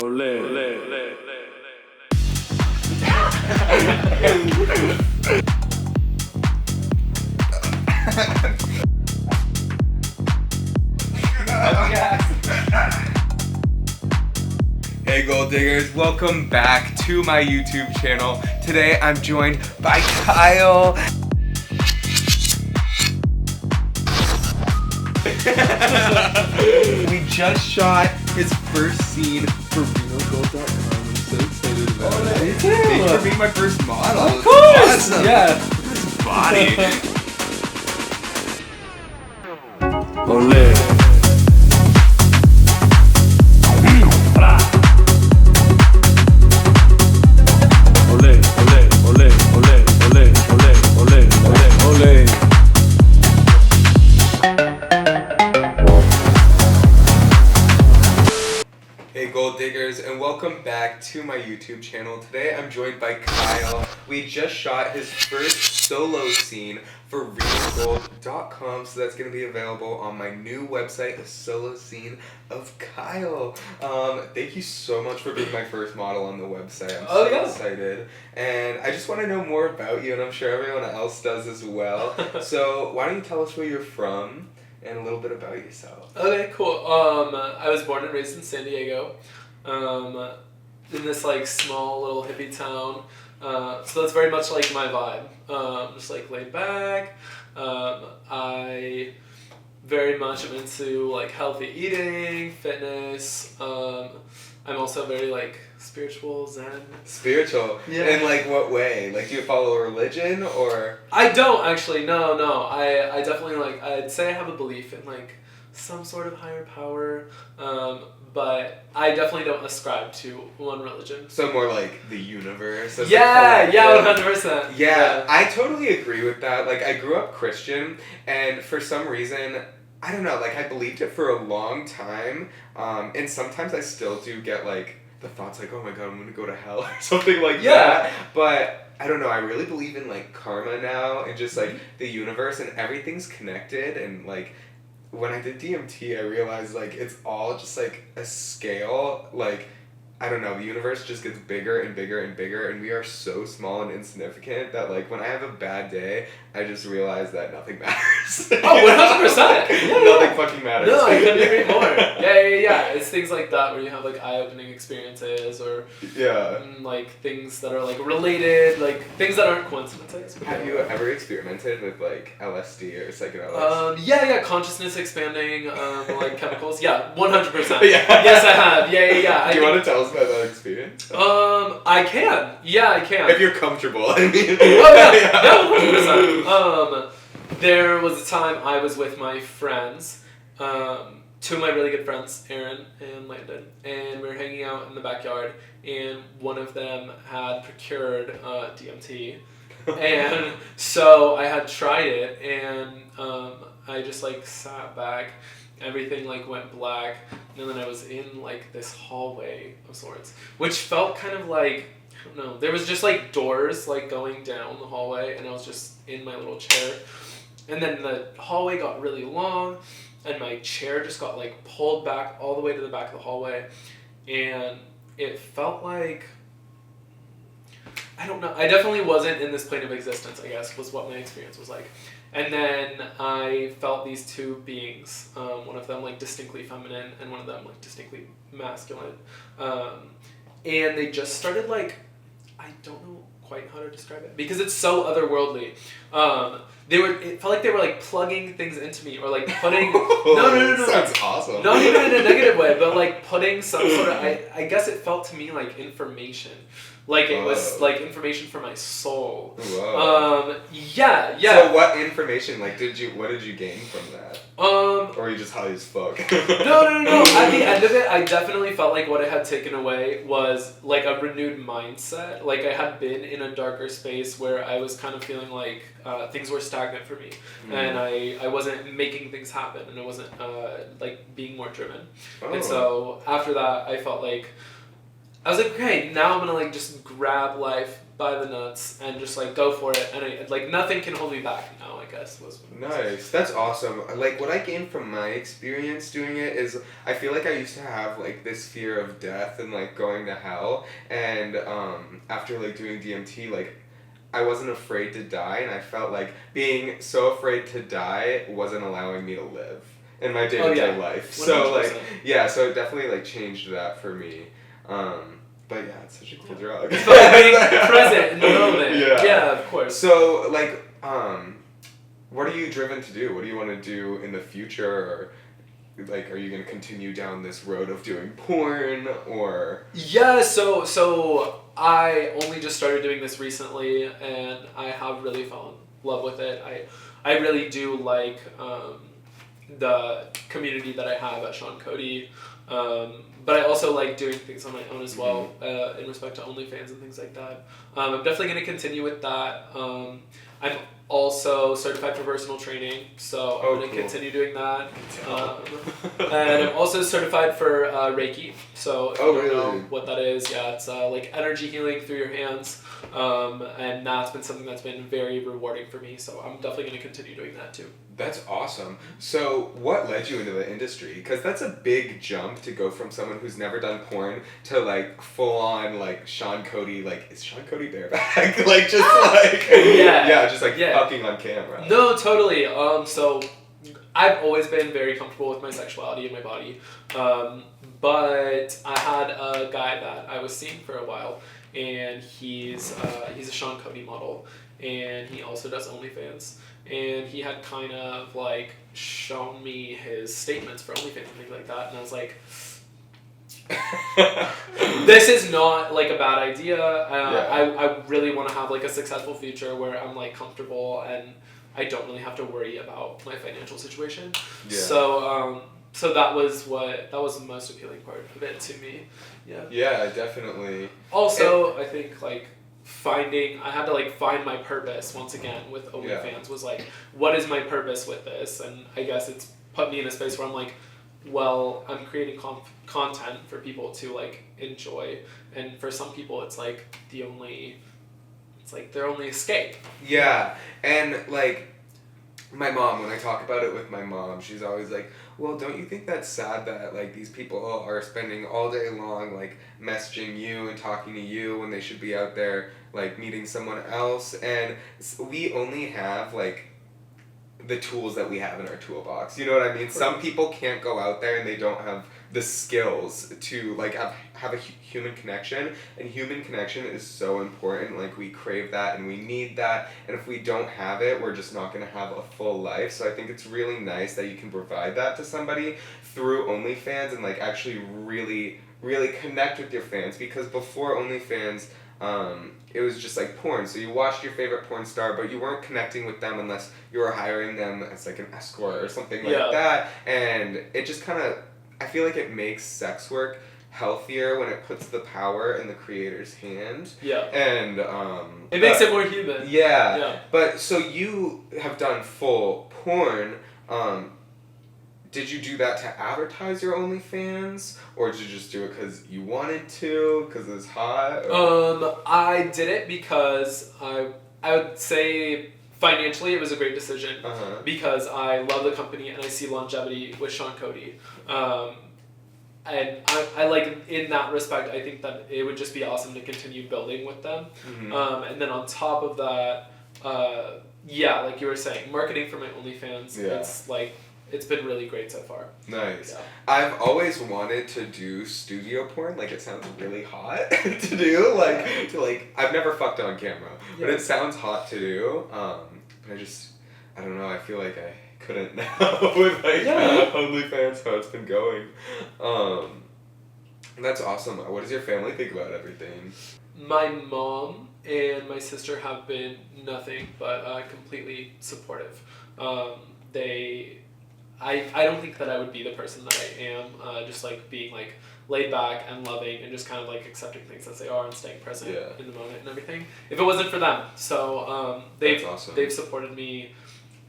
Ole, ole, ole, Hey gold diggers, welcome back to my YouTube channel. Today I'm joined by Kyle. We just shot his first scene for Reno.com. I'm so excited about it. Me too. Thank you for being my first model. Of course! Awesome. Yeah. His body. Ole. Ole, ole, ole, ole, ole, ole, ole, ole. Hey gold diggers, and welcome back to my YouTube channel. Today I'm joined by Kyle. We just shot his first solo scene for RenoGold.com, so that's going to be available on my new website, A Solo Scene of Kyle. Thank you so much for being my first model on the website. I'm so excited. And I just want to know more about you, and I'm sure everyone else does as well. So why don't you tell us where you're from and a little bit about yourself? Okay, cool. I was born and raised in San Diego, in this like small little hippie town. So that's very much like my vibe. Just like laid back. I very much am into like healthy eating, fitness. I'm also very like spiritual, zen. Spiritual? Yeah. In like what way? Like do you follow a religion or? I don't actually. No. I definitely like. I'd say I have a belief in like some sort of higher power. But I definitely don't ascribe to one religion. So more like the universe. As Yeah, a 100%. Yeah, I totally agree with that. Like I grew up Christian, and for some reason, I don't know, like I believed it for a long time, and sometimes I still do get like the thoughts like, oh my god, I'm gonna go to hell or something like that. But I don't know, I really believe in like karma now and just like the universe and everything's connected, and like when I did DMT, I realized like it's all just like a scale. Like I don't know, the universe just gets bigger and bigger and bigger, and we are so small and insignificant that like when I have a bad day, I just realize that nothing matters. Oh, 100%. Nothing fucking matters. No, I couldn't agree more. Yeah. It's things like that where you have like eye-opening experiences or like things that are like related, like things that aren't coincidences. Have you ever experimented with like LSD or psychedelics? Yeah, consciousness expanding, like chemicals. Yeah, 100%. Yeah. Yes, I have. Yeah. Do you want to tell us about that experience? I can. Yeah, I can. If you're comfortable, I mean. Oh yeah, 100%. There was a time I was with my friends, two of my really good friends, Aaron and Landon, and we were hanging out in the backyard, and one of them had procured DMT, and so I had tried it, and I just like sat back, everything like went black, and then I was in like this hallway of sorts, which felt kind of like, I don't know, there was just like doors like going down the hallway, and I was just in my little chair. And then the hallway got really long, and my chair just got like pulled back all the way to the back of the hallway, and it felt like, I don't know, I definitely wasn't in this plane of existence, I guess, was what my experience was like. And then I felt these two beings, one of them like distinctly feminine and one of them like distinctly masculine, and they just started like, I don't know quite how to describe it because it's so otherworldly. It felt like they were like plugging things into me or like putting no. Sounds awesome. Not even in a negative way, but like putting some sort of, I guess it felt to me like information. Like it was like information for my soul. Whoa. Yeah. So what information, like what did you gain from that? Or were you just high as fuck? No. At the end of it, I definitely felt like what I had taken away was like a renewed mindset. Like I had been in a darker space where I was kind of feeling like things were stagnant for me, and I wasn't making things happen, and I wasn't like being more driven. And so after that, I felt like I was like, okay, now I'm gonna like just grab life by the nuts and just like go for it, and like nothing can hold me back now. I guess was Nice. That's awesome. Like what I gained from my experience doing it is I feel like I used to have like this fear of death and like going to hell, and after like doing DMT, like I wasn't afraid to die, and I felt like being so afraid to die wasn't allowing me to live in my day-to-day life. So 100%. like yeah, so it definitely like changed that for me. But yeah, it's such a cool drug. It's like being present in the moment. Yeah, of course. So like what are you driven to do? What do you want to do in the future? Or like, are you gonna continue down this road of doing porn or? Yeah, so I only just started doing this recently, and I have really fallen in love with it. I really do like the community that I have at Sean Cody, but I also like doing things on my own as well, in respect to OnlyFans and things like that. I'm definitely going to continue with that. I'm also certified for personal training, so I'm going to continue doing that. And I'm also certified for Reiki, so if you don't know what that is, yeah, it's like energy healing through your hands, and that's been something that's been very rewarding for me, so I'm definitely going to continue doing that too. That's awesome. So what led you into the industry? Because that's a big jump to go from someone who's never done porn to like full on like Sean Cody, like is Sean Cody bareback? Like just like just like fucking on camera. No, totally. So I've always been very comfortable with my sexuality and my body. But I had a guy that I was seeing for a while, and he's a Sean Cody model, and he also does OnlyFans. And he had kind of like shown me his statements for OnlyFans and things like that, and I was like, this is not like a bad idea. I really want to have like a successful future where I'm like comfortable and I don't really have to worry about my financial situation. Yeah. So that was the most appealing part of it to me. Yeah. Yeah, definitely. Also, I think like I had to like find my purpose once again with OnlyFans. Was like, what is my purpose with this? And I guess it's put me in a space where I'm like, well, I'm creating content for people to like enjoy, and for some people it's like their only escape. Yeah, and like my mom, when I talk about it with my mom, she's always like, well, don't you think that's sad that like these people are spending all day long like messaging you and talking to you when they should be out there like meeting someone else? And we only have like the tools that we have in our toolbox. You know what I mean? Some people can't go out there and they don't have the skills to like have a human connection, and human connection is so important. Like we crave that and we need that, and if we don't have it, we're just not going to have a full life. So I think it's really nice that you can provide that to somebody through OnlyFans and like actually really connect with your fans, because before OnlyFans it was just like porn. So you watched your favorite porn star, but you weren't connecting with them unless you were hiring them as like an escort or something like that. And it just kind of, I feel like it makes sex work healthier when it puts the power in the creator's hand. Yeah. And it makes it more human. Yeah. But so you have done full porn. Did you do that to advertise your OnlyFans, or did you just do it because you wanted to, because it was hot? Or? I did it because I would say financially it was a great decision, because I love the company and I see longevity with Sean Cody. And I like, in that respect, I think that it would just be awesome to continue building with them. And then on top of that, like you were saying, marketing for my OnlyFans, it's like, it's been really great so far. Nice. Yeah. I've always wanted to do studio porn. Like, it sounds really hot to do. I've never fucked on camera, but it sounds hot to do. But I don't know. I feel like I couldn't now with OnlyFans, how it's been going. That's awesome. What does your family think about everything? My mom and my sister have been nothing but completely supportive. I don't think that I would be the person that I am, just like being like laid back and loving and just kind of like accepting things as they are and staying present in the moment and everything, if it wasn't for them. So they've supported me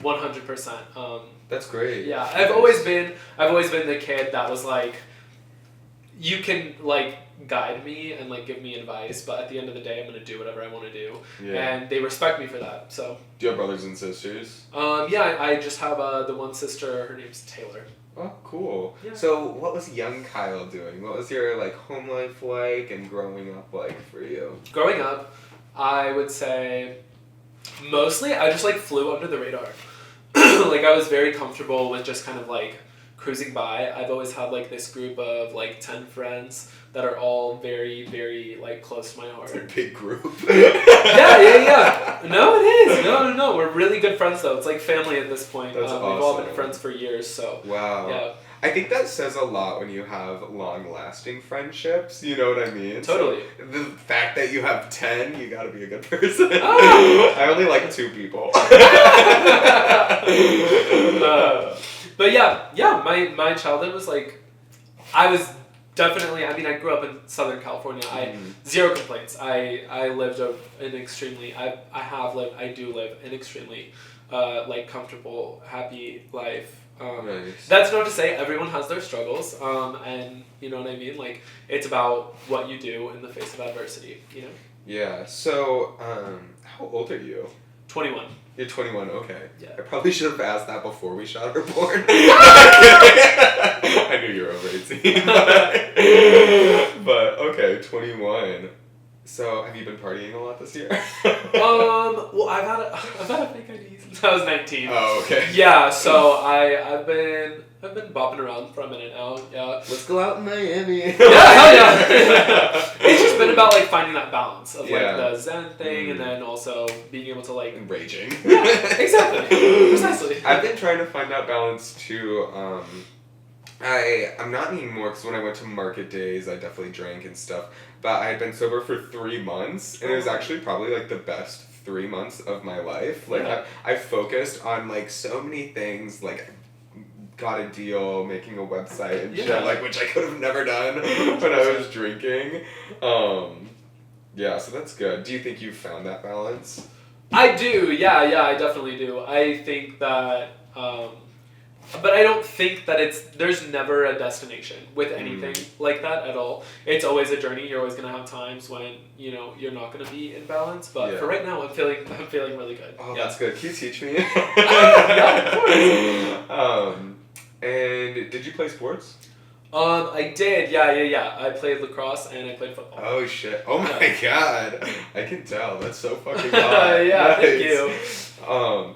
100%. That's great. Yeah, I've always been the kid that was like, you can like guide me and like give me advice, but at the end of the day, I'm gonna do whatever I want to do, and they respect me for that. So. Do you have brothers and sisters? Yeah, I just have the one sister. Her name's Taylor. Oh, cool. Yeah. So, what was young Kyle doing? What was your like home life like and growing up like for you? Growing up, I would say mostly I just like flew under the radar. Like I was very comfortable with just kind of like cruising by. I've always had like this group of like 10 friends that are all very, very like close to my heart. It's a big group. Yeah. No, it is. No. We're really good friends though. It's like family at this point. That's We've all been awesome. friends for years. So. Wow. Yeah. I think that says a lot when you have long-lasting friendships. You know what I mean? Totally. So, the fact that you have 10, you gotta be a good person. Oh. I only like 2 people. But yeah. My childhood was like, I was definitely. I mean, I grew up in Southern California. Zero complaints. I lived an extremely. I do live an extremely, like comfortable, happy life. Nice. That's not to say everyone has their struggles, and you know what I mean. Like it's about what you do in the face of adversity. You know. Yeah. So, how old are you? 21. You're 21. Okay. Yeah. I probably should have asked that before we shot her porn. I knew you were over 18. But okay, 21. So, have you been partying a lot this year? Well, I've had a fake ID since I was 19. Oh, okay. Yeah, so I've been bopping around for a minute now. Yeah. Let's go out in Miami. Yeah, hell yeah. It's just been about like finding that balance of like the Zen thing and then also being able to like raging. Yeah, exactly. Precisely. I've been trying to find that balance too. I'm not anymore because when I went to market days, I definitely drank and stuff. But I had been sober for 3 months, and it was actually probably like the best 3 months of my life. Like I focused on like so many things, like got a deal, making a website and shit, like which I could have never done when I was drinking. Yeah, so that's good. Do you think you've found that balance? I do. Yeah, I definitely do. I think that. But I don't think that there's never a destination with anything like that at all. It's always a journey. You're always gonna have times when, you know, you're not gonna be in balance. But for right now, I'm feeling really good. Oh, that's good. Can you teach me? Yeah, of course. And did you play sports? I did. Yeah. I played lacrosse and I played football. Oh shit! Oh my god! I can tell. That's so fucking hot. Yeah, nice. thank you.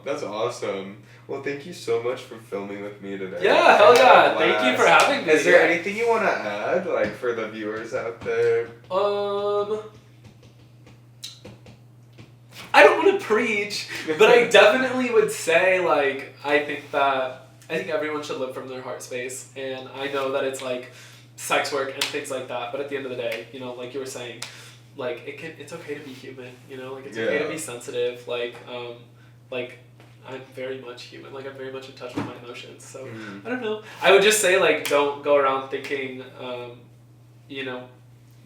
That's awesome. Well, thank you so much for filming with me today. Yeah, hell yeah. Thank you for having me. Is there anything you want to add, like, for the viewers out there? I don't want to preach, but I definitely would say, like, I think everyone should live from their heart space, and I know that it's, like, sex work and things like that, but at the end of the day, you know, like you were saying, like, it's okay to be human, you know? Like, it's okay to be sensitive, like, I'm very much human. Like, I'm very much in touch with my emotions. So, I don't know. I would just say, like, don't go around thinking, you know,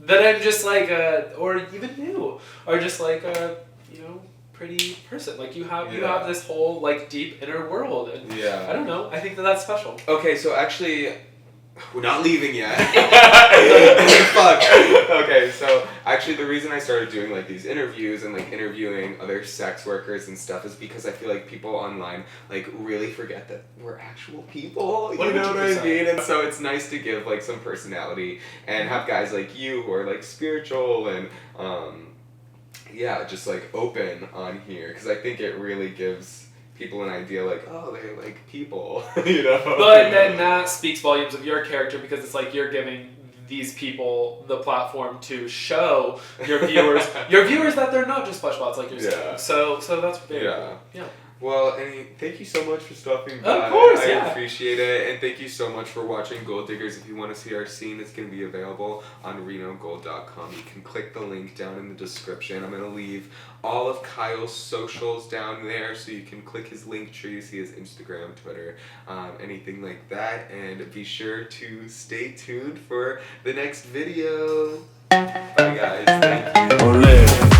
that I'm just, like, or even you, or just, like, a, you know, pretty person. Like, you have this whole, like, deep inner world. And I don't know. I think that's special. Okay, so actually, we're not leaving yet. Fuck. Okay, so actually the reason I started doing like these interviews and like interviewing other sex workers and stuff is because I feel like people online like really forget that we're actual people. You know what I mean? And so it's nice to give like some personality and have guys like you who are like spiritual and just like open on here because I think it really gives people an idea like, oh, they're like people, you know? But then that speaks volumes of your character because it's like you're giving these people the platform to show your viewers that they're not just flesh bots like you're saying. So that's big. Yeah. Well, and thank you so much for stopping by. Of course, I appreciate it. And thank you so much for watching Gold Diggers. If you want to see our scene, it's going to be available on renogold.com. You can click the link down in the description. I'm going to leave all of Kyle's socials down there so you can click his link tree, see his Instagram, Twitter, anything like that. And be sure to stay tuned for the next video. Bye, guys. Thank you. Ole.